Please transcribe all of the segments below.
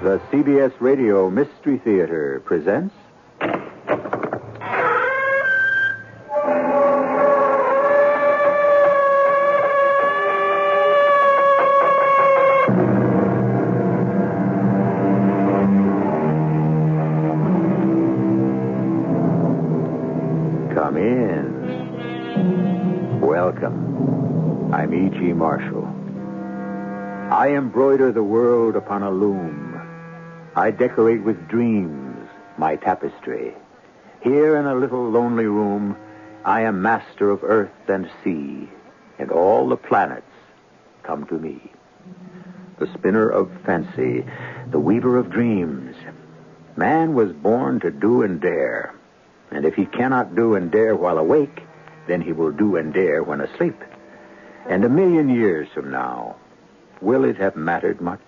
The CBS Radio Mystery Theater presents... Come in. Welcome. I'm E.G. Marshall. I embroider the world upon a loom. I decorate with dreams my tapestry. Here in a little lonely room, I am master of earth and sea, and all the planets come to me. The spinner of fancy, the weaver of dreams. Man was born to do and dare, and if he cannot do and dare while awake, then he will do and dare when asleep. And 1,000,000 years from now, will it have mattered much?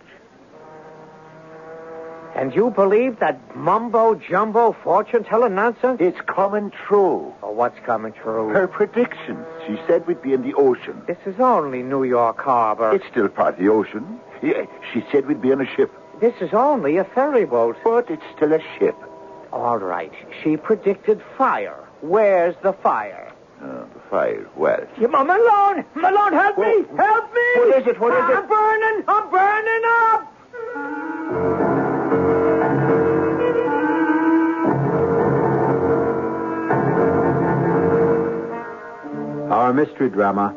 And you believe that mumbo-jumbo fortune-telling nonsense? It's coming true. Oh, what's coming true? Her predictions. She said we'd be in the ocean. This is only New York Harbor. It's still part of the ocean. Yeah, she said we'd be on a ship. This is only a ferry boat. But it's still a ship. All right. She predicted fire. Where's the fire? The fire. Well. Malone! Malone, help me! Help me! What is it? What is it? I'm burning! I'm burning up! Our mystery drama,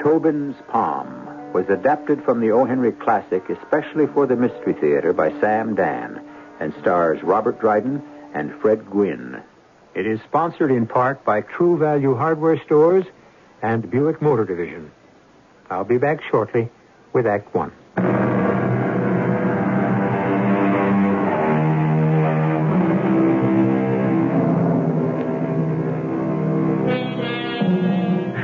Tobin's Palm, was adapted from the O. Henry classic especially for the Mystery Theater by Sam Dan and stars Robert Dryden and Fred Gwynne. It is sponsored in part by True Value Hardware Stores and Buick Motor Division. I'll be back shortly with Act One.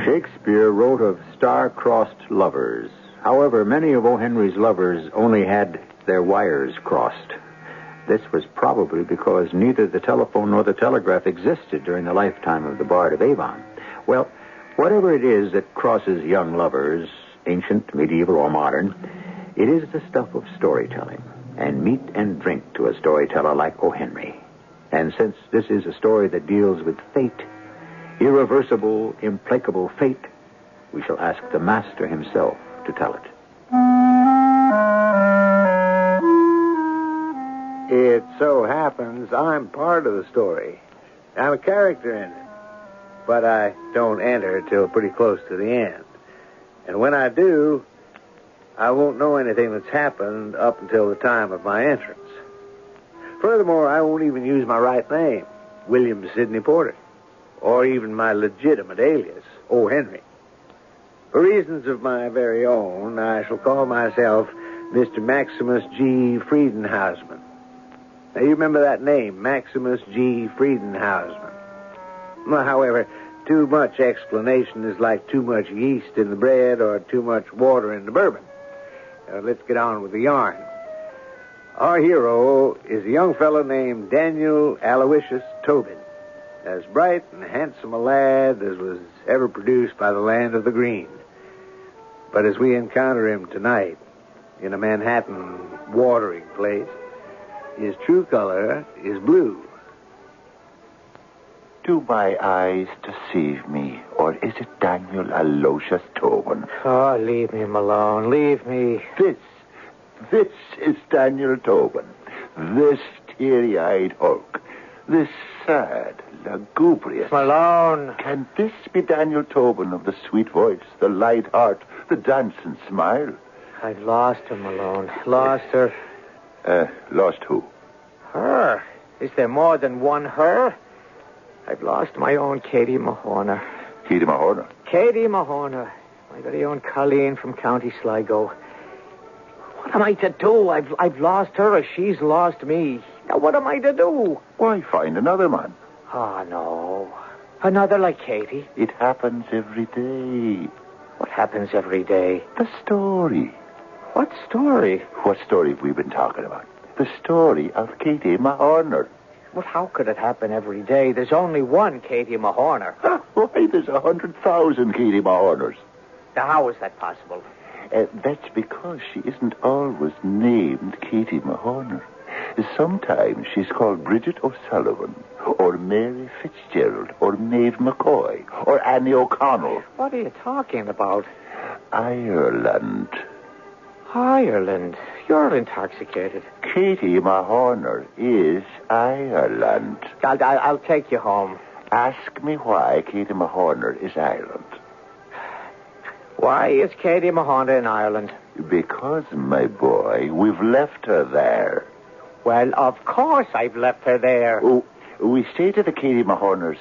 Shakespeare wrote of star-crossed lovers. However, many of O. Henry's lovers only had their wires crossed. This was probably because neither the telephone nor the telegraph existed during the lifetime of the Bard of Avon. Well, whatever it is that crosses young lovers, ancient, medieval, or modern, it is the stuff of storytelling, and meat and drink to a storyteller like O. Henry. And since this is a story that deals with fate, irreversible, implacable fate, we shall ask the master himself to tell it. It so happens I'm part of the story. I'm a character in it. But I don't enter till pretty close to the end. And when I do, I won't know anything that's happened up until the time of my entrance. Furthermore, I won't even use my right name, William Sidney Porter, or even my legitimate alias, O. Henry. For reasons of my very own, I shall call myself Mr. Maximus G. Friedenhausman. Now, you remember that name, Maximus G. Friedenhausman. Well, however, too much explanation is like too much yeast in the bread or too much water in the bourbon. Let's get on with the yarn. Our hero is a young fellow named Daniel Aloysius Tobin, as bright and handsome a lad as was ever produced by the land of the green. But as we encounter him tonight in a Manhattan watering place, his true color is blue. Do my eyes deceive me, or is it Daniel Aloysius Tobin? Oh, leave me, Malone. Leave me. This is Daniel Tobin. This teary-eyed Hulk. This sad, lugubrious... Malone. Can this be Daniel Tobin of the sweet voice, the light heart, the dancing smile? I've lost her, Malone. Lost her. Lost who? Her. Is there more than one her? I've lost my own Katie Mahorner. Katie Mahorner? Katie Mahorner. My very own Colleen from County Sligo. What am I to do? I've lost her or she's lost me. Now, what am I to do? Why, find another man. Oh, no. Another like Katie? It happens every day. What happens every day? The story. What story? What story have we been talking about? The story of Katie Mahorner. Well, how could it happen every day? There's only one Katie Mahorner. Why, there's 100,000 Katie Mahorners. Now, how is that possible? That's because she isn't always named Katie Mahorner. Sometimes she's called Bridget O'Sullivan, or Mary Fitzgerald, or Maeve McCoy, or Annie O'Connell. What are you talking about? Ireland. Ireland? You're intoxicated. Katie Mahorner is Ireland. I'll take you home. Ask me why Katie Mahorner is Ireland. Why is Katie Mahonda in Ireland? Because, my boy, we've left her there. Well, of course I've left her there. Oh, we say to the Katie Mahorners,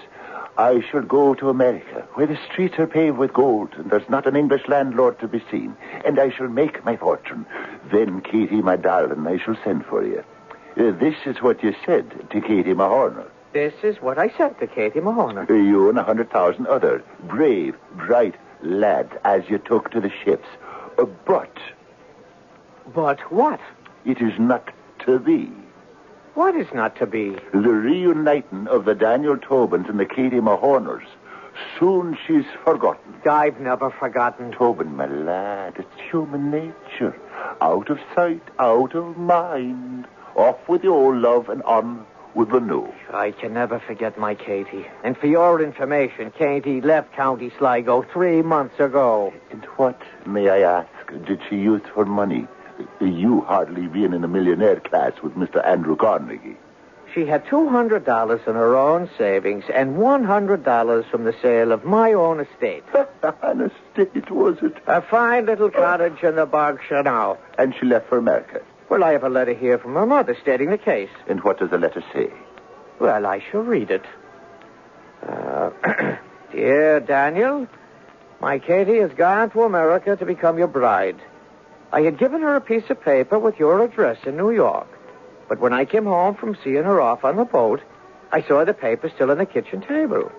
I shall go to America, where the streets are paved with gold, and there's not an English landlord to be seen, and I shall make my fortune. Then, Katie, my darling, I shall send for you. This is what you said to Katie Mahorner. This is what I said to Katie Mahoney. You and 100,000 other brave, bright lads as you took to the ships. But But what? it is not to be. What is not to be? The reuniting of the Daniel Tobins and the Katie Mahorners. Soon she's forgotten. I've never forgotten. Tobin, my lad, it's human nature. Out of sight, out of mind. Off with the old love and on with the new. I can never forget my Katie. And for your information, Katie left County Sligo 3 months ago. And what, may I ask, did she use for money? You hardly being in the millionaire class with Mr. Andrew Carnegie. She had $200 in her own savings and $100 from the sale of my own estate. An estate, was it? A fine little cottage in the Berkshire now. And she left for America. Well, I have a letter here from her mother stating the case. And what does the letter say? Well, I shall read it. Dear Daniel, my Katie has gone to America to become your bride. I had given her a piece of paper with your address in New York. But when I came home from seeing her off on the boat, I saw the paper still on the kitchen table.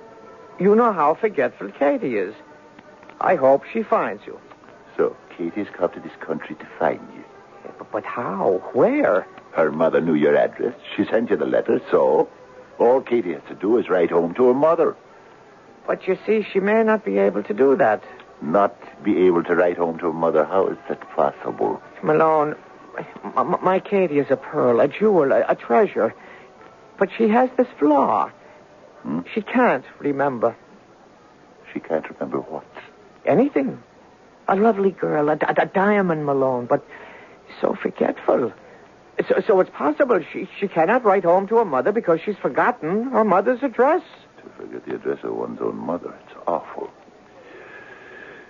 You know how forgetful Katie is. I hope she finds you. So, Katie's come to this country to find you. But how? Where? Her mother knew your address. She sent you the letter, so all Katie has to do is write home to her mother. But you see, she may not be able to do that. Not be able to write home to her mother? How is that possible? Malone, my Katie is a pearl, a jewel, a treasure. But she has this flaw. She can't remember. She can't remember what? Anything. A lovely girl, a diamond, Malone, but so forgetful. So it's possible she cannot write home to her mother because she's forgotten her mother's address. To forget the address of one's own mother, it's awful.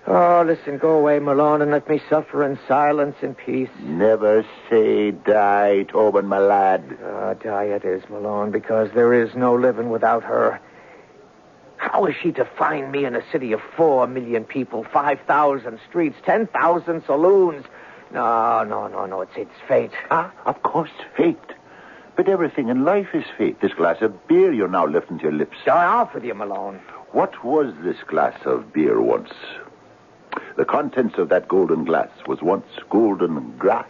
Oh, listen, go away, Malone, and let me suffer in silence and peace. Never say die, Tobin, my lad. Die it is, Malone, because there is no living without her. How is she to find me in a city of 4 million people, 5,000 streets, 10,000 saloons? No, it's fate. Of course, fate. But everything in life is fate. This glass of beer you're now lifting to your lips. Off with you, Malone. What was this glass of beer once? The contents of that golden glass was once golden grass,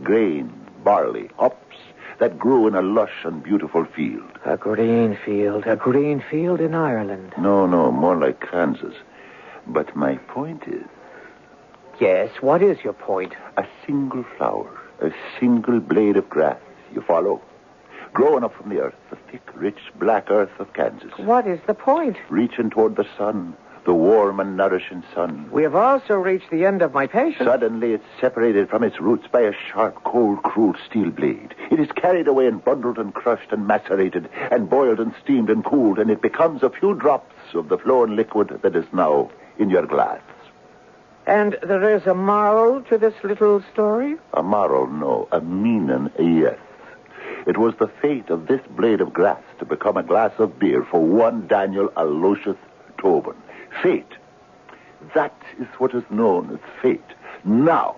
grain, barley, hops that grew in a lush and beautiful field. A green field in Ireland. No, more like Kansas. But my point is... Yes, what is your point? A single flower, a single blade of grass, you follow? Growing up from the earth, the thick, rich, black earth of Kansas. What is the point? Reaching toward the sun, the warm and nourishing sun. We have also reached the end of my patience. Suddenly it's separated from its roots by a sharp, cold, cruel steel blade. It is carried away and bundled and crushed and macerated and boiled and steamed and cooled, and it becomes a few drops of the flowing liquid that is now in your glass. And there is a moral to this little story? A moral, no. A meaning, yes. It was the fate of this blade of grass to become a glass of beer for one Daniel Aloysius Tobin. Fate. That is what is known as fate. Now,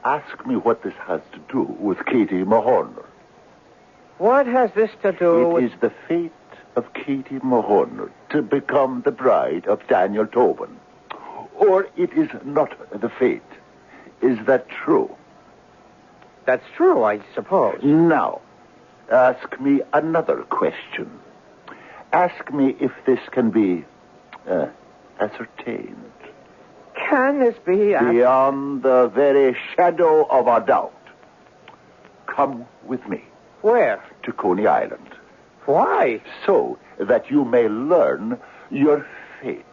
ask me what this has to do with Katie Mahorner. What has this to do with... It is the fate of Katie Mahorner to become the bride of Daniel Tobin. Or it is not the fate. Is that true? That's true, I suppose. Now, ask me another question. Ask me if this can be ascertained. Can this be... Beyond the very shadow of a doubt. come with me Where? to Coney Island Why? so that you may learn your fate.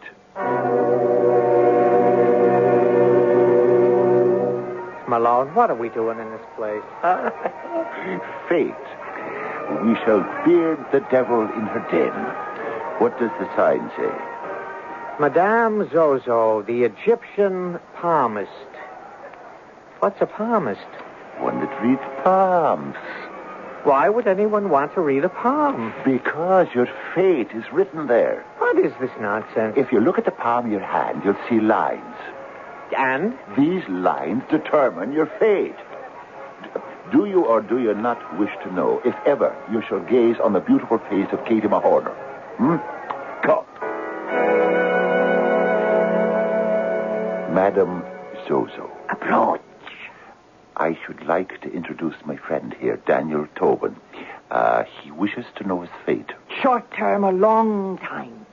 Malone, what are we doing in this place? Fate. We shall beard the devil in her den. What does the sign say? Madame Zozo, the Egyptian palmist. What's a palmist? One that reads palms. Why would anyone want to read a palm? Because your fate is written there. What is this nonsense? If you look at the palm of your hand, you'll see lines. And? These lines determine your fate. Do you or do you not wish to know if ever you shall gaze on the beautiful face of Katie Mahorner? Come. Madame Zozo. Approach. I should like to introduce my friend here, Daniel Tobin. He wishes to know his fate. Short term or long time?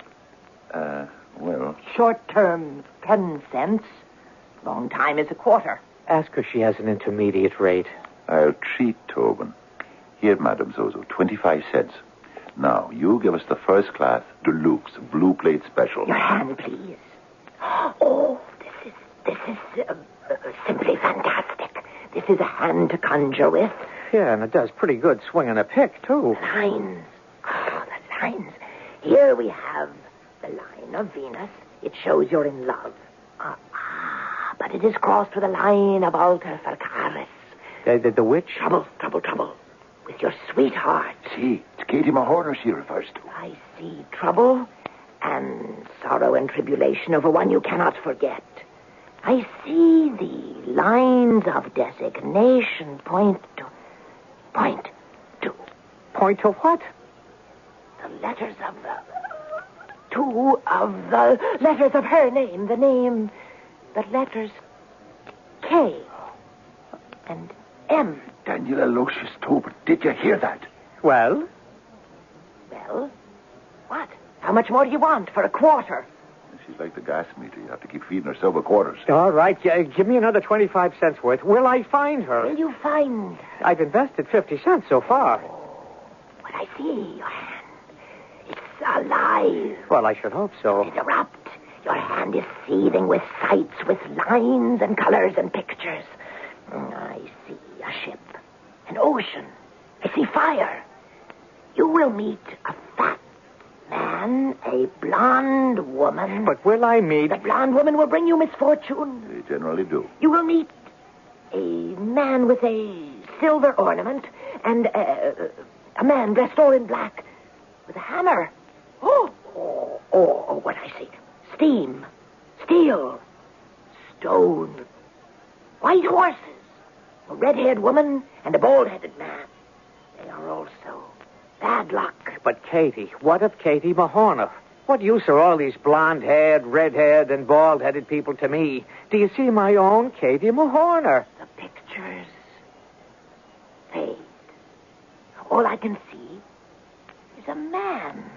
Well... Short term, 10 cents. Long time is a quarter. Ask her she has an intermediate rate. I'll treat Tobin. Here, Madame Zozo, 25 cents. Now, you give us the first class deluxe blue plate special. Your hand, please. Oh, this is simply fantastic. This is a hand to conjure with. Yeah, and it does pretty good swinging a pick, too. The lines. Oh, the lines. Here we have the line of Venus. It shows you're in love. But it is crossed with a line of alter Farcaris. The witch? Trouble. With your sweetheart. See, it's Katie Mahorner she refers to. I see trouble and sorrow and tribulation over one you cannot forget. I see the lines of designation point to... Point to what? The letters of the... Two of the letters of her name. The name... The letters K and M. Daniel Aloysius Tobin, did you hear that? Well? Well, what? How much more do you want for a quarter? She's like the gas meter. You have to keep feeding her silver quarters. All right, give me another 25 cents worth. Will I find her? Will you find? I've invested 50 cents so far. What I see, your hand. It's alive. Well, I should hope so. It erupt. Your hand is seething with sights, with lines and colors and pictures. I see a ship, an ocean. I see fire. You will meet a fat man, a blonde woman. But will I meet... The blonde woman will bring you misfortune. They generally do. You will meet a man with a silver ornament and a man dressed all in black with a hammer. Oh, what I see. Steam, steel, stone, white horses, a red-haired woman, and a bald-headed man. They are also bad luck. But Katie, what of Katie Mahorner? What use are all these blonde-haired, red-haired, and bald-headed people to me? Do you see my own Katie Mahorner? The pictures fade. All I can see is a man.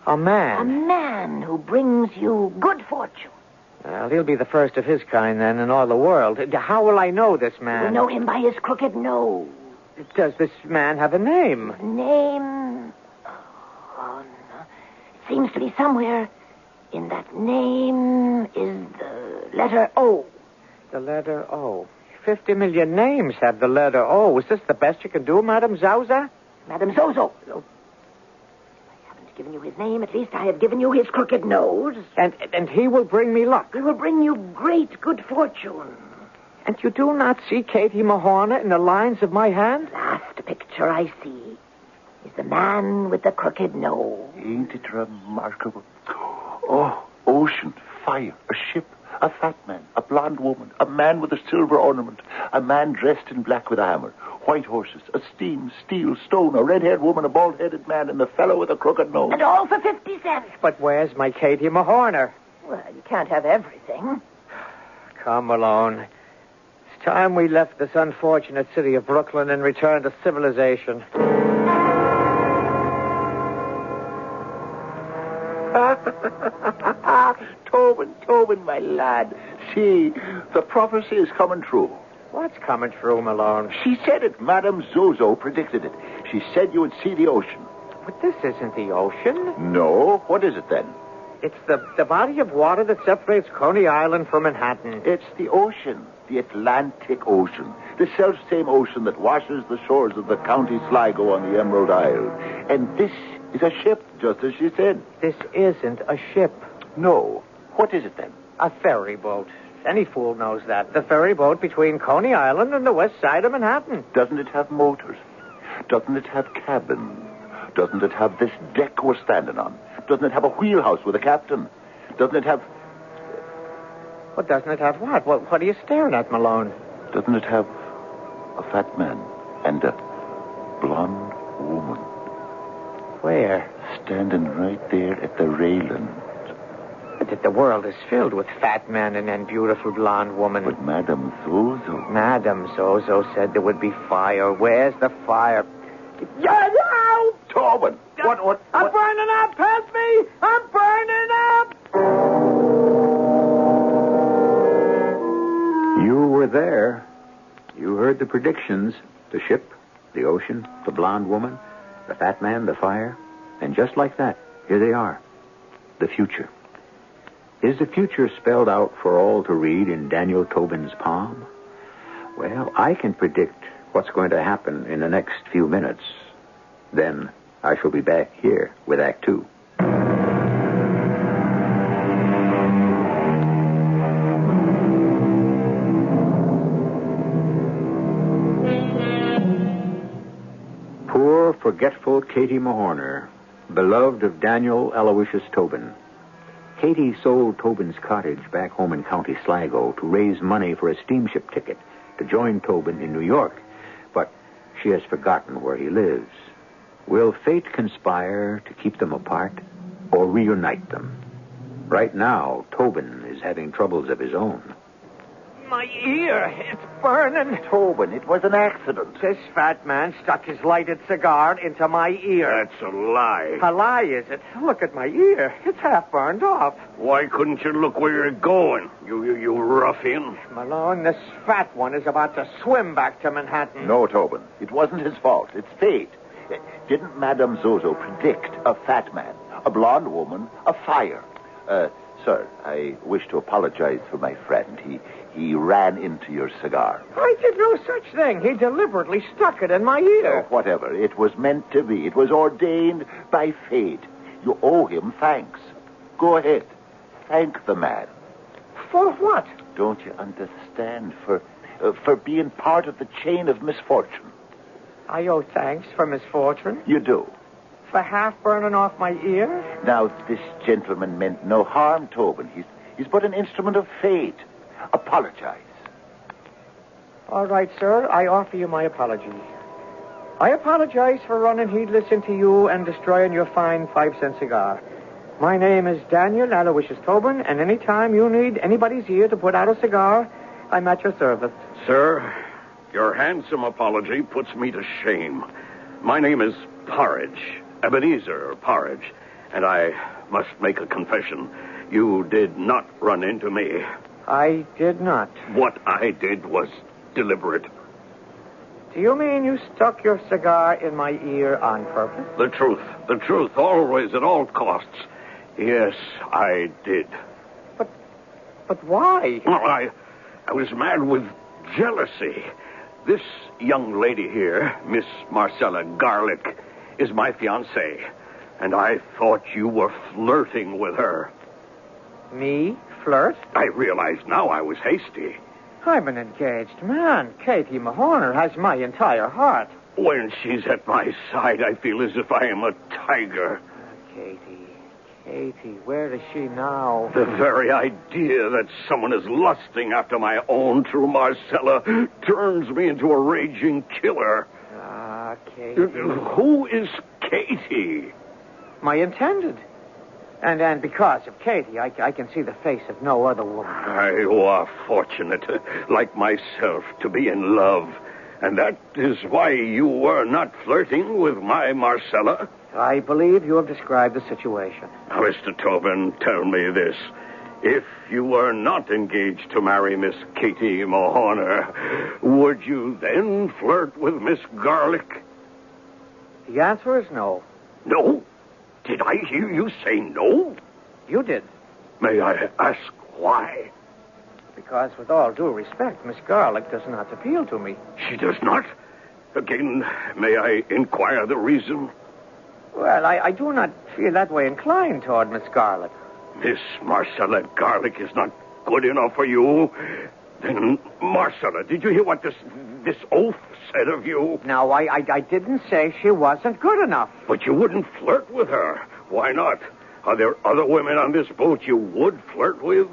A man? A man who brings you good fortune. Well, he'll be the first of his kind, then, in all the world. How will I know this man? You know him by his crooked nose. Does this man have a name? Name? Oh, no. It seems to be somewhere in that name is the letter O. The letter O. 50 million names have the letter O. Is this the best you can do, Madame Zauza? Madame Zozo. I haven't given you his name. At least I have given you his crooked nose. And he will bring me luck. He will bring you great good fortune. And you do not see Katie Mahorner in the lines of my hand? Last picture I see is the man with the crooked nose. Ain't it remarkable? Oh, ocean, fire, a ship, a fat man, a blonde woman, a man with a silver ornament, a man dressed in black with a hammer, white horses, a steam, steel, stone, a red-haired woman, a bald-headed man, and the fellow with a crooked nose. And all for 50 cents. But where's my Katie Mahorner? Well, you can't have everything. Come along. It's time we left this unfortunate city of Brooklyn and returned to civilization. Tobin, my lad. See, the prophecy is coming true. What's coming through, Malone? She said it. Madame Zozo predicted it. She said you would see the ocean. But this isn't the ocean. No? What is it then? It's the body of water that separates Coney Island from Manhattan. It's the ocean. The Atlantic Ocean. The self-same ocean that washes the shores of the County Sligo on the Emerald Isle. And this is a ship, just as she said. This isn't a ship. No. What is it then? A ferry boat. Any fool knows that. The ferry boat between Coney Island and the west side of Manhattan. Doesn't it have motors? Doesn't it have cabins? Doesn't it have this deck we're standing on? Doesn't it have a wheelhouse with a captain? Doesn't it have... What, doesn't it have what? What are you staring at, Malone? Doesn't it have a fat man and a blonde woman? Where? Standing right there at the railing. But the world is filled with fat men and beautiful blonde women. But Madame Zozo... Madame Zozo said there would be fire. Where's the fire? Yeah! Tobin! What? I'm burning up! Help me! I'm burning up! You were there. You heard the predictions. The ship, the ocean, the blonde woman, the fat man, the fire. And just like that, here they are. The future. Is the future spelled out for all to read in Daniel Tobin's palm? Well, I can predict what's going to happen in the next few minutes. Then I shall be back here with Act 2. Poor, forgetful Katie Mahorner, beloved of Daniel Aloysius Tobin. Katie sold Tobin's cottage back home in County Sligo to raise money for a steamship ticket to join Tobin in New York, but she has forgotten where he lives. Will fate conspire to keep them apart or reunite them? Right now, Tobin is having troubles of his own. My ear, it's burning. Tobin, it was an accident. This fat man stuck his lighted cigar into my ear. That's a lie. A lie, is it? Look at my ear. It's half burned off. Why couldn't you look where you're going, you ruffian? Malone, this fat one is about to swim back to Manhattan. No, Tobin, it wasn't his fault. It's fate. Didn't Madame Zozo predict a fat man, a blonde woman, a fire? Sir, I wish to apologize for my friend. He ran into your cigar. I did no such thing. He deliberately stuck it in my ear. Oh, whatever. It was meant to be. It was ordained by fate. You owe him thanks. Go ahead. Thank the man. For what? Don't you understand? For being part of the chain of misfortune. I owe thanks for misfortune. You do. For half burning off my ear? Now, this gentleman meant no harm, Tobin. He's but an instrument of fate. Apologize. All right, sir. I offer you my apology. I apologize for running heedless into you and destroying your fine 5-cent cigar. My name is Daniel Aloysius Tobin, and any time you need anybody's ear to put out a cigar, I'm at your service. Sir, your handsome apology puts me to shame. My name is Porridge, Ebenezer Porridge, and I must make a confession. You did not run into me. I did not. What I did was deliberate. Do you mean you stuck your cigar in my ear on purpose? The truth, always at all costs. Yes, I did. But why? Well, I was mad with jealousy. This young lady here, Miss Marcella Garlick, is my fiancée, and I thought you were flirting with her. Me? Flirt? I realize now I was hasty. I'm an engaged man. Katie Mahorner has my entire heart. When she's at my side, I feel as if I am a tiger. Katie, where is she now? The very idea that someone is lusting after my own true Marcella turns me into a raging killer. Ah, Katie. Who is Katie? My intended. And because of Katie, I can see the face of no other woman. You are fortunate, like myself, to be in love. And that is why you were not flirting with my Marcella. I believe you have described the situation. Now, Mr. Tobin, tell me this. If you were not engaged to marry Miss Katie Mahorner, would you then flirt with Miss Garlick? The answer is no. No? Did I hear you say no? You did. May I ask why? Because, with all due respect, Miss Garlick does not appeal to me. She does not? Again, may I inquire the reason? Well, I do not feel that way inclined toward Miss Garlick. Miss Marcella Garlick is not good enough for you? Then, Marcella, did you hear what this oaf said of you? No, I didn't say she wasn't good enough. But you wouldn't flirt with her. Why not? Are there other women on this boat you would flirt with?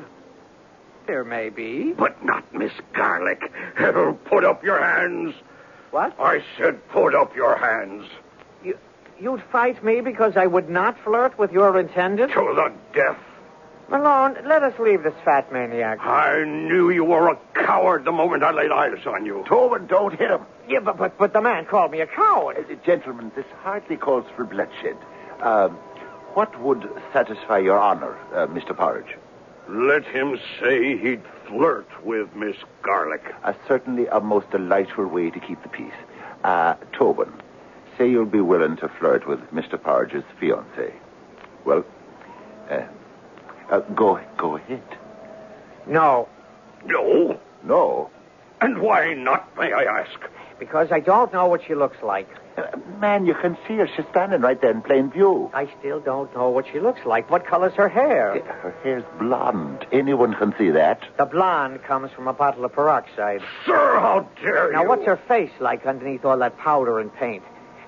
There may be. But not Miss Garlick. Put up your hands. What? I said put up your hands. You'd fight me because I would not flirt with your intended? To the death. Malone, let us leave this fat maniac. I knew you were a coward the moment I laid eyes on you. Tobin, don't hit him. Yeah, but the man called me a coward. Gentlemen, this hardly calls for bloodshed. What would satisfy your honor, Mr. Porridge? Let him say he'd flirt with Miss Garlick. Certainly a most delightful way to keep the peace. Tobin, say you'll be willing to flirt with Mr. Porridge's fiancée. Well, go ahead. No. No? No. And why not, may I ask? Because I don't know what she looks like. Man, you can see her. She's standing right there in plain view. I still don't know what she looks like. What color's her hair? Her hair's blonde. Anyone can see that. The blonde comes from a bottle of peroxide. Sir, how dare you? Now, what's her face like underneath all that powder and paint?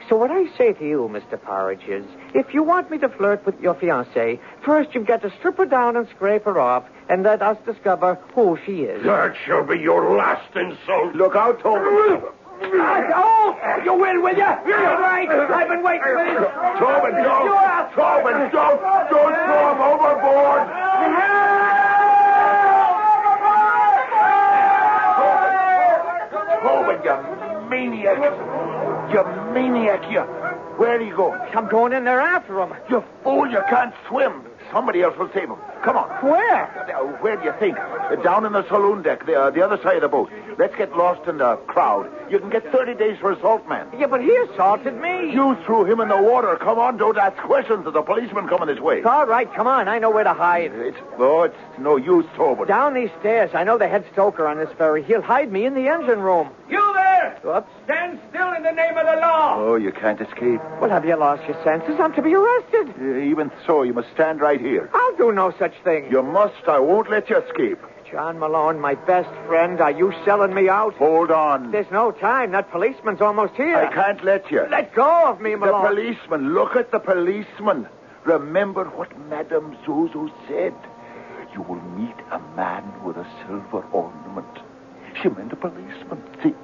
So what I say to you, Mr. Porridge, is if you want me to flirt with your fiancée, first you've got to strip her down and scrape her off and let us discover who she is. That shall be your last insult. Look out, Tobin. You will you? You're right. I've been waiting for this. Tobin, don't. Tobin, don't throw him overboard. Tobin, you maniac. You maniac, you. Where are you going? I'm going in there after him. You fool, you can't swim. Somebody else will save him. Come on. Where? Where do you think? Down in the saloon deck, the other side of the boat. Let's get lost in the crowd. You can get 30 days for assault, man. Yeah, but he assaulted me. You threw him in the water. Come on, don't ask questions. There's a policeman coming this way. All right, come on. I know where to hide. It's no use, Tobin. Down these stairs. I know the head stoker on this ferry. He'll hide me in the engine room. You there! Whoops. Stand still in the name of the law! Oh, you can't escape. Well, have you lost your senses? I'm to be arrested. Even so, you must stand right here. I'll do no such thing. You must. I won't let you escape. John Malone, my best friend, are you selling me out? Hold on. There's no time. That policeman's almost here. I can't let you. Let go of me, Malone. The policeman. Look at the policeman. Remember what Madame Zozo said. You will meet a man with a silver ornament. She meant a policeman. See,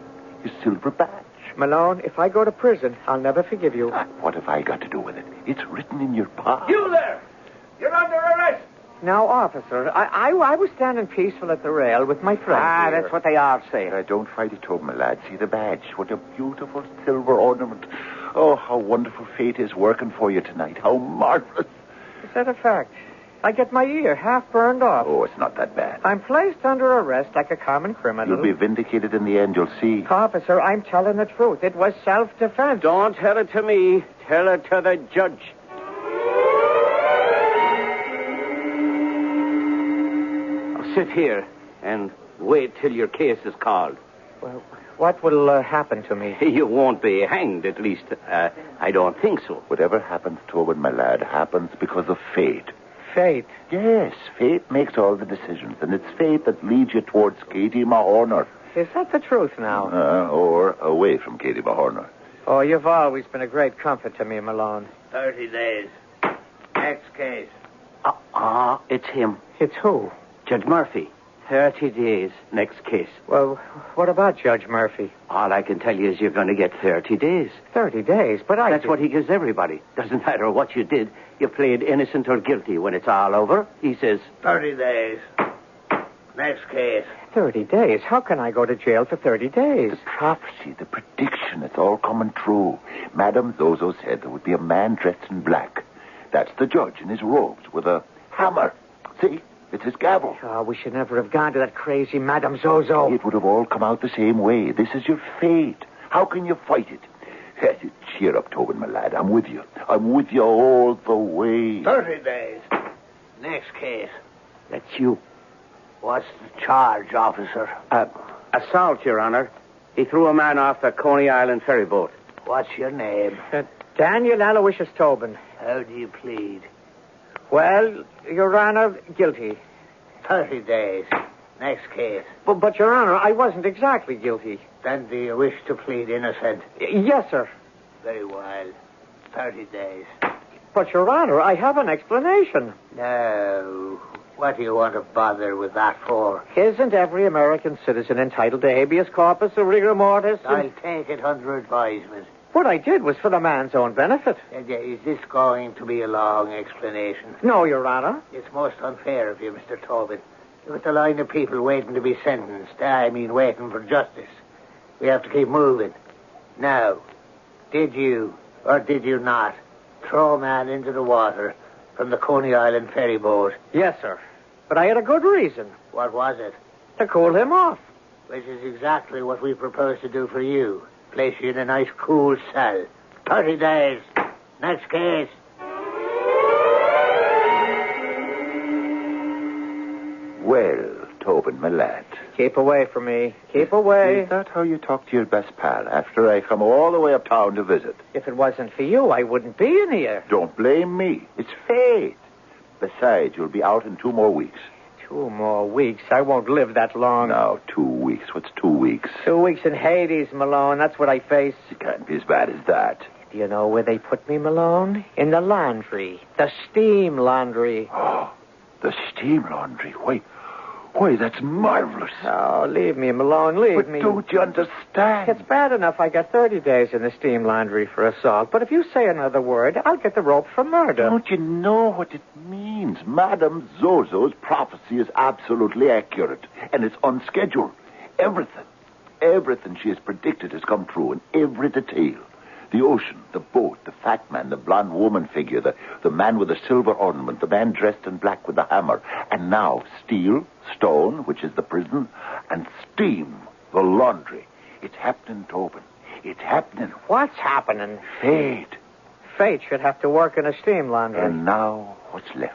his silver badge. Malone, if I go to prison, I'll never forgive you. What have I got to do with it? It's written in your palm. You there! You're under arrest! Now, officer, I was standing peaceful at the rail with my friend. That's what they all say. Don't fight it, Tobin, my lad. See the badge. What a beautiful silver ornament. Oh, how wonderful fate is working for you tonight. How marvelous. Is that a fact? I get my ear half burned off. Oh, it's not that bad. I'm placed under arrest like a common criminal. You'll be vindicated in the end, you'll see. Officer, I'm telling the truth. It was self-defense. Don't tell it to me. Tell it to the judge. Now sit here and wait till your case is called. Well, what will happen to me? You won't be hanged, at least. I don't think so. Whatever happens, Tobin, my lad, happens because of fate. Fate? Yes, fate makes all the decisions, and it's fate that leads you towards Katie Mahorner. Is that the truth now? Or away from Katie Mahorner. Oh, you've always been a great comfort to me, Malone. 30 days. Next case. It's him. It's who? Judge Murphy. 30 days. Next case. Well, what about Judge Murphy? All I can tell you is you're going to get 30 days. 30 days? But That's what he gives everybody. Doesn't matter what you did. You played innocent or guilty. When it's all over, he says... 30 days. Next case. 30 days? How can I go to jail for 30 days? The prophecy, the prediction, it's all coming true. Madame Zozo said there would be a man dressed in black. That's the judge in his robes with a hammer. See? It's his gavel. Oh, we should never have gone to that crazy Madame Zozo. It would have all come out the same way. This is your fate. How can you fight it? Cheer up, Tobin, my lad. I'm with you. I'm with you all the way. 30 days. Next case. That's you. What's the charge, officer? Assault, Your Honor. He threw a man off the Coney Island ferry boat. What's your name? Daniel Aloysius Tobin. How do you plead? Well, Your Honor, guilty. 30 days. Next case. But, Your Honor, I wasn't exactly guilty. Then do you wish to plead innocent? Yes, sir. Very well. 30 days. But, Your Honor, I have an explanation. No. What do you want to bother with that for? Isn't every American citizen entitled to habeas corpus or rigor mortis? I'll take it under advisement. What I did was for the man's own benefit. Is this going to be a long explanation? No, Your Honor. It's most unfair of you, Mr. Tobin. With the line of people waiting to be sentenced, waiting for justice. We have to keep moving. Now, did you, or did you not, throw a man into the water from the Coney Island ferry boat? Yes, sir. But I had a good reason. What was it? To cool him off. Which is exactly what we propose to do for you. Place you in a nice, cool cell. 30 days. Next case. Well, Tobin, my lad. Keep away from me. Keep away. Is that how you talk to your best pal after I come all the way uptown to visit? If it wasn't for you, I wouldn't be in here. Don't blame me. It's fate. Besides, you'll be out in 2 more weeks. 2 more weeks? I won't live that long. Now, 2 weeks. What's 2 weeks? 2 weeks in Hades, Malone. That's what I face. It can't be as bad as that. Do you know where they put me, Malone? In the laundry. The steam laundry. Oh, the steam laundry. Why, that's marvelous. Oh, leave me, Malone. Leave me. But don't you understand? It's bad enough I got 30 days in the steam laundry for assault, but if you say another word, I'll get the rope for murder. Don't you know what it means? Madame Zozo's prophecy is absolutely accurate, and it's unscheduled. Everything she has predicted has come true in every detail. The ocean, the boat, the fat man, the blonde woman figure, the man with the silver ornament, the man dressed in black with the hammer, and now steel, stone, which is the prison, and steam, the laundry. It's happening, Tobin. It's happening. What's happening? Fate. Fate should have to work in a steam laundry. And now, what's left?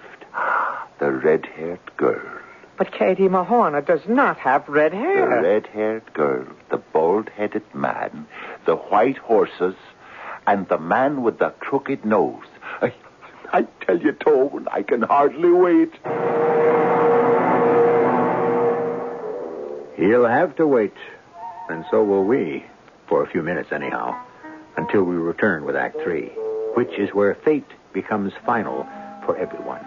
The red-haired girl. But Katie Mahorner does not have red hair. The red-haired girl, the bald-headed man, the white horses, and the man with the crooked nose. I tell you, Tobin, I can hardly wait. He'll have to wait, and so will we, for a few minutes anyhow, until we return with Act 3, which is where fate becomes final for everyone.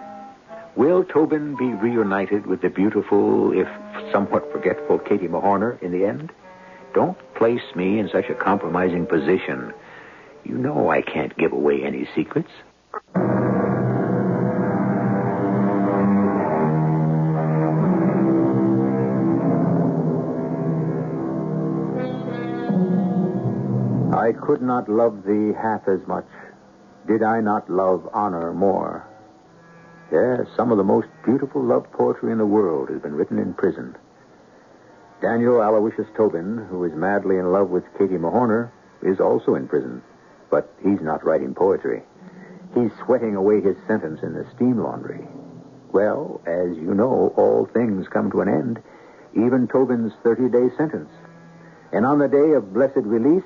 Will Tobin be reunited with the beautiful, if somewhat forgetful, Katie Mahorner in the end? Don't place me in such a compromising position. You know I can't give away any secrets. I could not love thee half as much, did I not love honor more. Yes, some of the most beautiful love poetry in the world has been written in prison. Daniel Aloysius Tobin, who is madly in love with Katie Mahorner, is also in prison. But he's not writing poetry. He's sweating away his sentence in the steam laundry. Well, as you know, all things come to an end, even Tobin's 30-day sentence. And on the day of blessed release,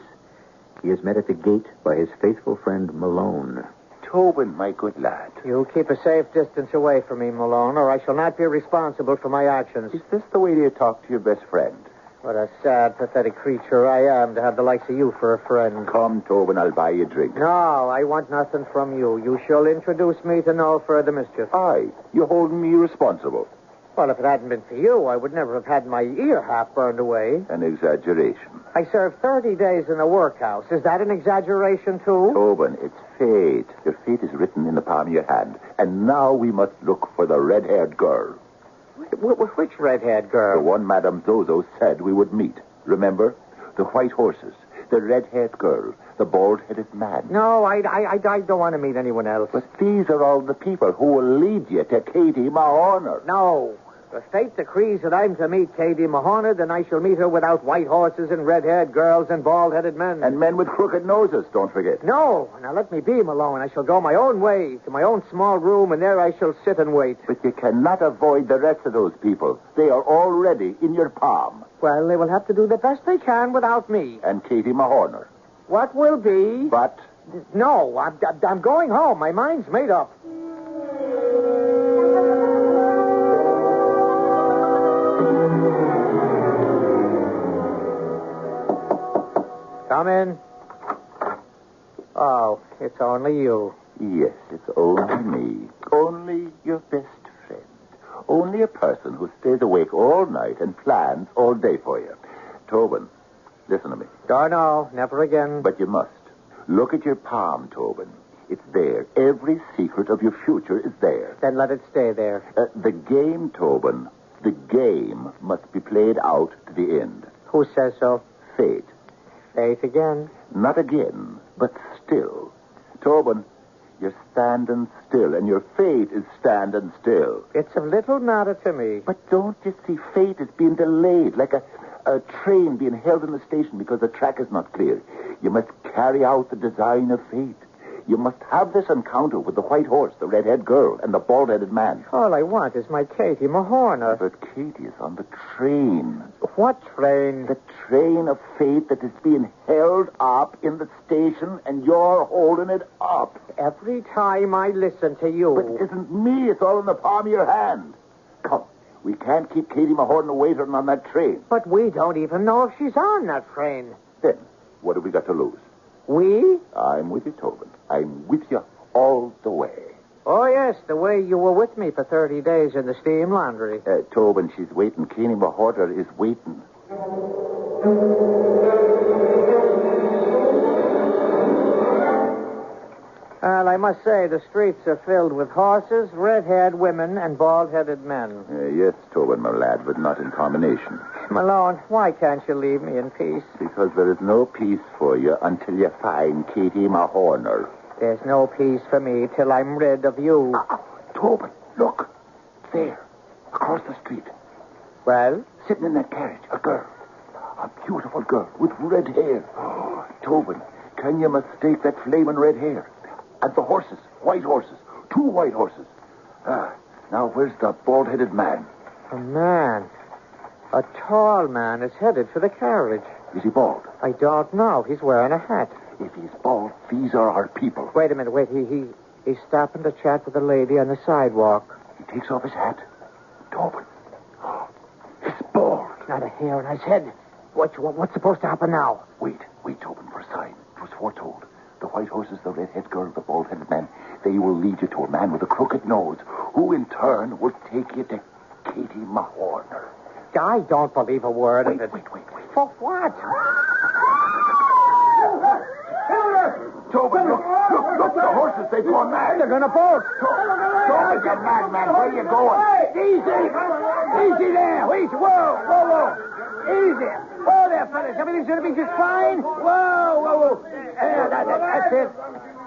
he is met at the gate by his faithful friend Malone. Tobin, my good lad. You keep a safe distance away from me, Malone, or I shall not be responsible for my actions. Is this the way you talk to your best friend? What a sad, pathetic creature I am to have the likes of you for a friend. Come, Tobin, I'll buy you a drink. No, I want nothing from you. You shall introduce me to no further mischief. Aye, you're holding me responsible. Well, if it hadn't been for you, I would never have had my ear half burned away. An exaggeration. I served 30 days in the workhouse. Is that an exaggeration, too? Tobin, it's fate. Your fate is written in the palm of your hand. And now we must look for the red-haired girl. Which red-haired girl? The one Madame Zozo said we would meet. Remember? The white horses, the red-haired girl, the bald-headed man. No, I don't want to meet anyone else. But these are all the people who will lead you to Katie Mahorner. No. If fate decrees that I'm to meet Katie Mahorner, then I shall meet her without white horses and red-haired girls and bald-headed men. And men with crooked noses, don't forget. No. Now let me be, Malone. I shall go my own way to my own small room, and there I shall sit and wait. But you cannot avoid the rest of those people. They are already in your palm. Well, they will have to do the best they can without me. And Katie Mahorner. What will be? But? No, I'm going home. My mind's made up. Come in. Oh, it's only you. Yes, it's only me. Only your best friend. Only a person who stays awake all night and plans all day for you. Tobin, listen to me. Oh, no, never again. But you must. Look at your palm, Tobin. It's there. Every secret of your future is there. Then let it stay there. The game, Tobin, the game must be played out to the end. Who says so? Fate. Fate again? Not again, but still. Tobin, you're standing still, and your fate is standing still. It's of little matter to me. But don't you see fate is being delayed, like a train being held in the station because the track is not clear. You must carry out the design of fate. You must have this encounter with the white horse, the red-haired girl, and the bald-headed man. All I want is my Katie Mahorner. But Katie is on the train. What train? The train of fate that is being held up in the station, and you're holding it up. Every time I listen to you... But it isn't me. It's all in the palm of your hand. Come. We can't keep Katie Mahorner waiting on that train. But we don't even know if she's on that train. Then, what have we got to lose? We? I'm with you, Tobin. I'm with you all the way. Oh, yes, the way you were with me for 30 days in the steam laundry. Tobin, she's waiting. Katie Mahorner is waiting. Well, I must say, the streets are filled with horses, red-haired women, and bald-headed men. Yes, Tobin, my lad, but not in combination. Malone, why can't you leave me in peace? Because there is no peace for you until you find Katie Mahorner. There's no peace for me till I'm rid of you. Tobin, look. There, across the street. Well? Sitting in that carriage, a girl. A beautiful girl with red hair. Oh, Tobin, can you mistake that flaming red hair? And the horses, white horses, 2 white horses. Now where's the bald-headed man? A man? A tall man is headed for the carriage. Is he bald? I don't know. He's wearing a hat. If he's bald, these are our people. Wait a minute. Wait. He's stopping to chat with a lady on the sidewalk. He takes off his hat. Tobin. He's bald. Not a hair on his head. What's supposed to happen now? Wait, Tobin, for a sign. It was foretold. The white horses, the red-haired girl, the bald-headed man, they will lead you to a man with a crooked nose, who in turn will take you to Katie Mahorner. I don't believe a word of it. Wait. For what? Tobin, look, the horses, they've gone mad. They're going to bolt. Tobin, you madman, where are you going? Easy there. Wait, whoa. Easy. Whoa there, fellas. Everything's going to be just fine. Whoa. There, that's it.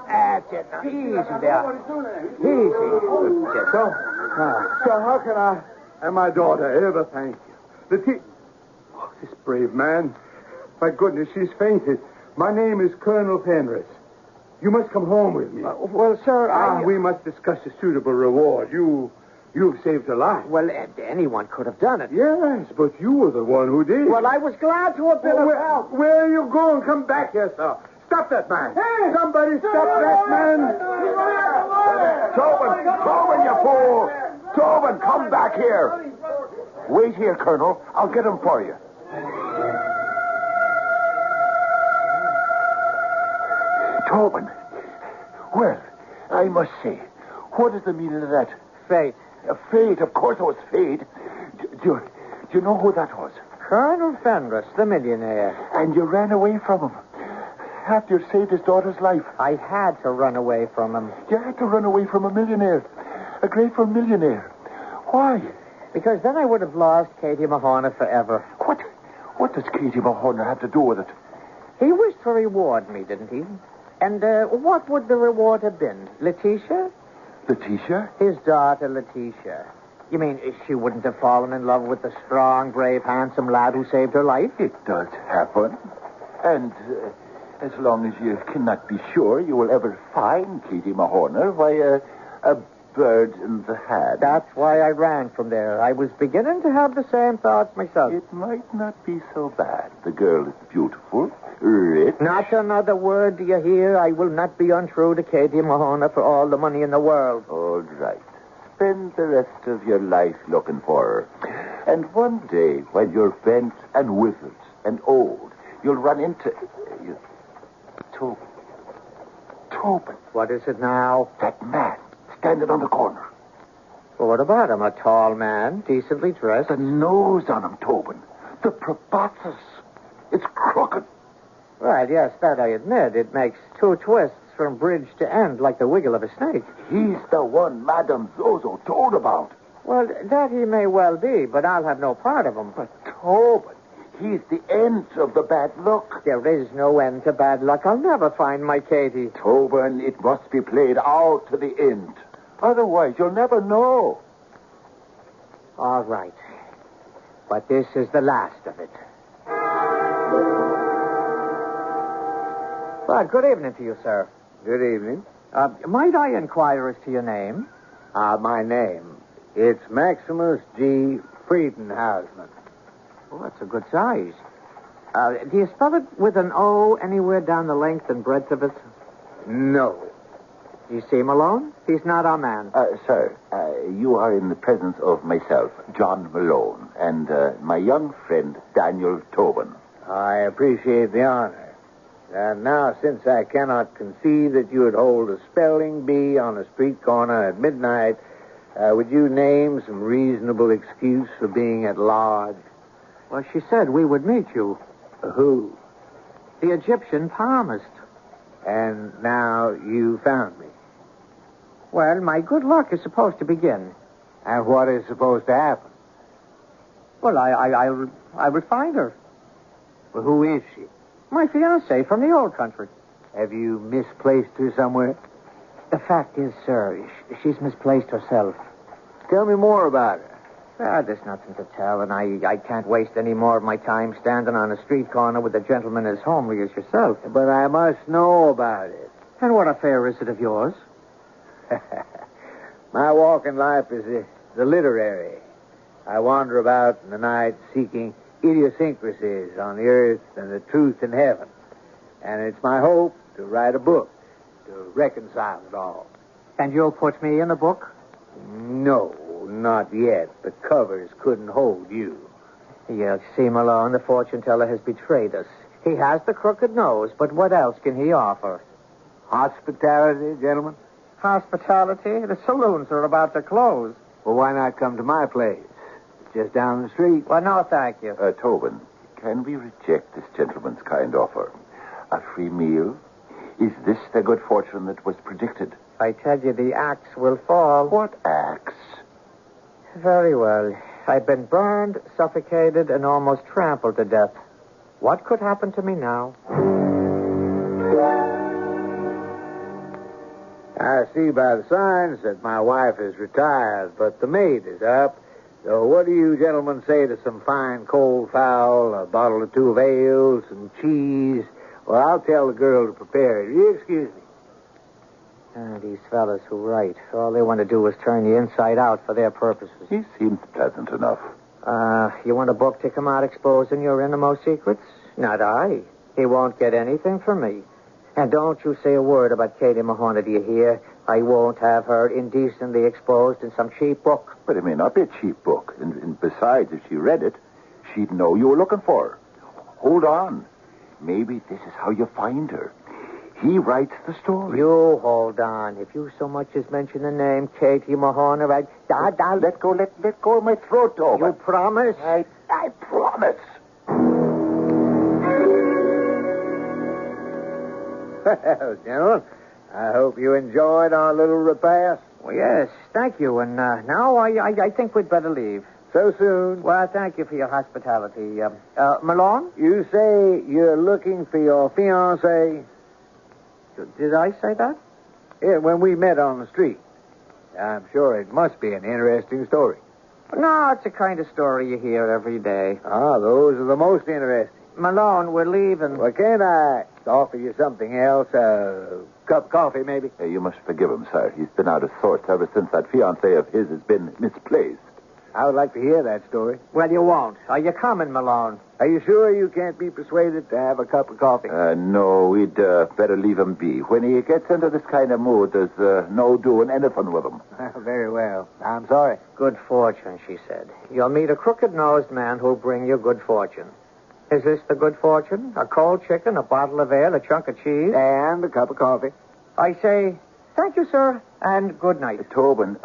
That's it. Now, easy there. Easy. So how can I and my daughter ever thank you? This brave man. My goodness, she's fainted. My name is Colonel Penrith. You must come home with me. Well, sir, we must discuss a suitable reward. You've saved her life. Well, anyone could have done it. Yes, but you were the one who did. Well, I was glad to have been of help. Where are you going? Come back here, sir. Stop that man. Hey! Somebody stop that man. Tobin, you fool. Tobin, come back here. Wait here, Colonel. I'll get him for you. Tobin. Well, I must say, what is the meaning of that? Fate. Fate, of course it was fate. Do you know who that was? Colonel Fenris, the millionaire. And you ran away from him. After you saved his daughter's life. I had to run away from him. You had to run away from a millionaire. A grateful millionaire. Why? Because then I would have lost Katie Mahorner forever. What does Katie Mahorner have to do with it? He wished to reward me, didn't he? And what would the reward have been? Letitia? Letitia? His daughter, Letitia. You mean she wouldn't have fallen in love with the strong, brave, handsome lad who saved her life? It does happen. And as long as you cannot be sure you will ever find Katie Mahorner, why, a bird in the hand. That's why I ran from there. I was beginning to have the same thoughts myself. It might not be so bad. The girl is beautiful, rich. Not another word, do you hear? I will not be untrue to Katie Mahorner for all the money in the world. All right. Spend the rest of your life looking for her. And one day, when you're bent and withered and old, you'll run into... Tobin. What is it now? That man standing on the corner. Well, what about him? A tall man, decently dressed. The nose on him, Tobin. The proboscis. It's crooked. Right, yes, that I admit. It makes two twists from bridge to end like the wiggle of a snake. He's the one Madame Zozo told about. Well, that he may well be, but I'll have no part of him. But Tobin, he's the end of the bad luck. There is no end to bad luck. I'll never find my Katie. Tobin, it must be played out to the end. Otherwise, you'll never know. All right. But this is the last of it. Well, good evening to you, sir. Good evening. Might I inquire as to your name? My name. It's Maximus G. Friedenhausman. Oh, that's a good size. Do you spell it with an O anywhere down the length and breadth of it? No. Do you see him alone? He's not our man. Sir, you are in the presence of myself, John Malone, and my young friend, Daniel Tobin. I appreciate the honor. And now, since I cannot conceive that you would hold a spelling bee on a street corner at midnight, would you name some reasonable excuse for being at large? Well, she said we would meet you. Who? The Egyptian palmist. And now you found me. Well, my good luck is supposed to begin. And what is supposed to happen? Well, I will find her. Well, who is she? My fiancée from the old country. Have you misplaced her somewhere? The fact is, sir, she's misplaced herself. Tell me more about her. There's nothing to tell, and I can't waste any more of my time standing on a street corner with a gentleman as homely as yourself. But I must know about it. And what affair is it of yours? My walk in life is the literary. I wander about in the night seeking idiosyncrasies on the earth and the truth in heaven. And it's my hope to write a book to reconcile it all. And you'll put me in the book? No, not yet. The covers couldn't hold you. You see, Malone, the fortune teller has betrayed us. He has the crooked nose, but what else can he offer? Hospitality, gentlemen? Hospitality? The saloons are about to close. Well, why not come to my place? It's just down the street. Well, no, thank you. Tobin, can we reject this gentleman's kind offer? A free meal? Is this the good fortune that was predicted? I tell you, the axe will fall. What axe? Very well. I've been burned, suffocated, and almost trampled to death. What could happen to me now? I see by the signs that my wife is retired, but the maid is up. So what do you gentlemen say to some fine cold fowl, a bottle or two of ale, some cheese? Well, I'll tell the girl to prepare it. You excuse me. These fellas who write, all they want to do is turn you inside out for their purposes. He seems pleasant enough. You want a book to come out exposing your innermost secrets? Not I. He won't get anything from me. And don't you say a word about Katie Mahorner, do you hear? I won't have her indecently exposed in some cheap book. But it may not be a cheap book. And besides, if she read it, she'd know you were looking for her. Hold on. Maybe this is how you find her. He writes the story. You hold on. If you so much as mention the name Katie Mahorner, I'll... Let go of my throat, Tobin. You promise? I promise. Well, gentlemen, I hope you enjoyed our little repast. Well, yes, thank you. And now I think we'd better leave. So soon. Well, thank you for your hospitality. Malone? You say you're looking for your fiancée? Did I say that? Yeah, when we met on the street. I'm sure it must be an interesting story. No, it's the kind of story you hear every day. Ah, those are the most interesting. Malone, we're leaving. Well, can't I offer you something else? A cup of coffee, maybe? You must forgive him, sir. He's been out of sorts ever since that fiancée of his has been misplaced. I would like to hear that story. Well, you won't. Are you coming, Malone? Are you sure you can't be persuaded to have a cup of coffee? No, we'd better leave him be. When he gets into this kind of mood, there's no doing anything with him. Very well. I'm sorry. Good fortune, she said. You'll meet a crooked-nosed man who'll bring you good fortune. Is this the good fortune? A cold chicken, a bottle of ale, a chunk of cheese? And a cup of coffee. I say, thank you, sir, and good night. Tobin,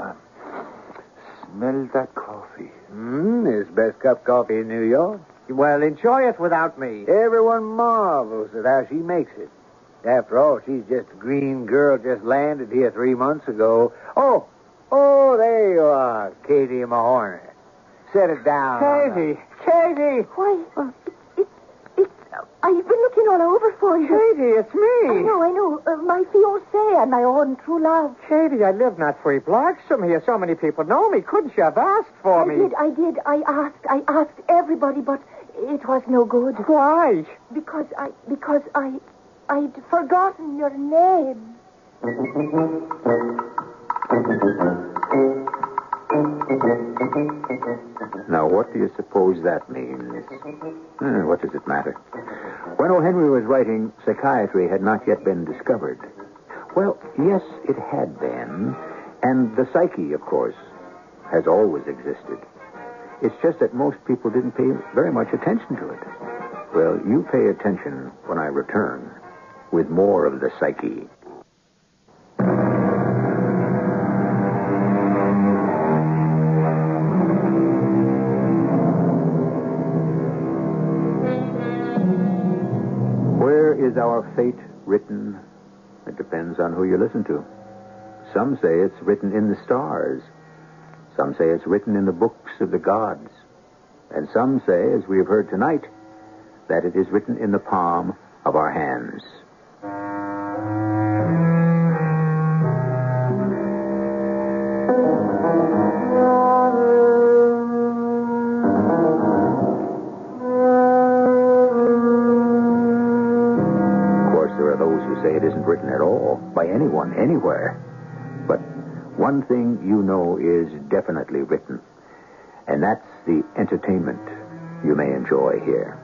smell that coffee. This best cup of coffee in New York. Well, enjoy it without me. Everyone marvels at how she makes it. After all, she's just a green girl just landed here 3 months ago. Oh, there you are, Katie Mahorn. Set it down. Katie! Why, it's... I've been looking all over for you. Katie, it's me. I know. My fiancé and my own true love. Katie, I live not 3 blocks from here. So many people know me. Couldn't you have asked for me? I did. I asked everybody, but it was no good. Why? Because I'd forgotten your name. Now, what do you suppose that means? What does it matter? When O. Henry was writing, psychiatry had not yet been discovered. Well, yes, it had been. And the psyche, of course, has always existed. It's just that most people didn't pay very much attention to it. Well, you pay attention when I return with more of the psyche. Where is our fate written? It depends on who you listen to. Some say it's written in the stars. Some say it's written in the books of the gods. And some say, as we have heard tonight, that it is written in the palm of our hands. Of course, there are those who say it isn't written at all, by anyone, anywhere. But one thing you know is definitely written, and that's the entertainment you may enjoy here.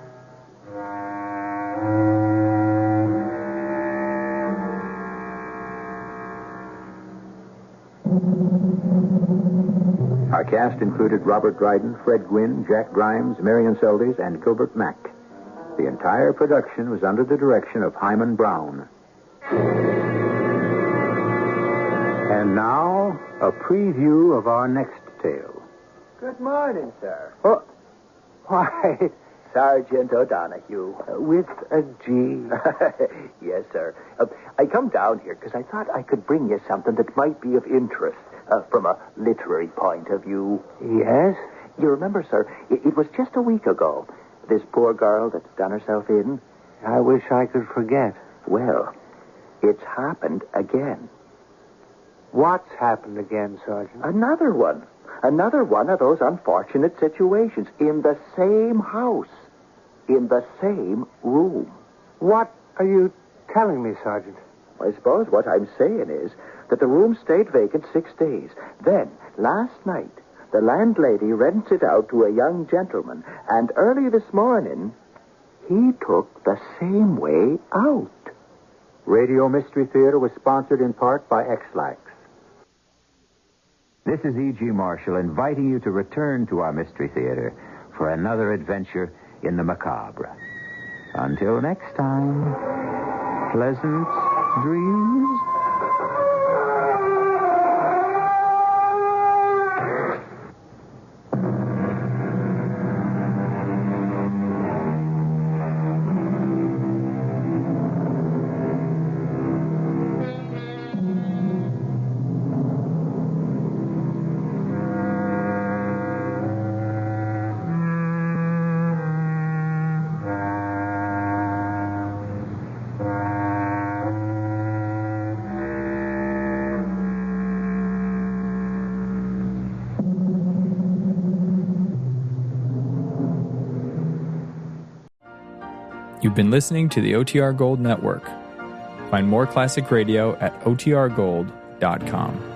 Our cast included Robert Dryden, Fred Gwynne, Jack Grimes, Marion Seldes, and Gilbert Mack. The entire production was under the direction of Hyman Brown. And now, a preview of our next tale. Good morning, sir. Oh, why, Sergeant O'Donoghue. with a G. Yes, sir. I come down here because I thought I could bring you something that might be of interest from a literary point of view. Yes? You remember, sir, it was just a week ago, this poor girl that's done herself in. I wish I could forget. Well, it's happened again. What's happened again, Sergeant? Another one. Another one of those unfortunate situations in the same house, in the same room. What are you telling me, Sergeant? I suppose what I'm saying is that the room stayed vacant 6 days. Then, last night, the landlady rents it out to a young gentleman, and early this morning, he took the same way out. Radio Mystery Theater was sponsored in part by X-Lax. This is E.G. Marshall inviting you to return to our Mystery Theater for another adventure in the macabre. Until next time, pleasant dreams. You've been listening to the OTR Gold Network. Find more classic radio at otrgold.com.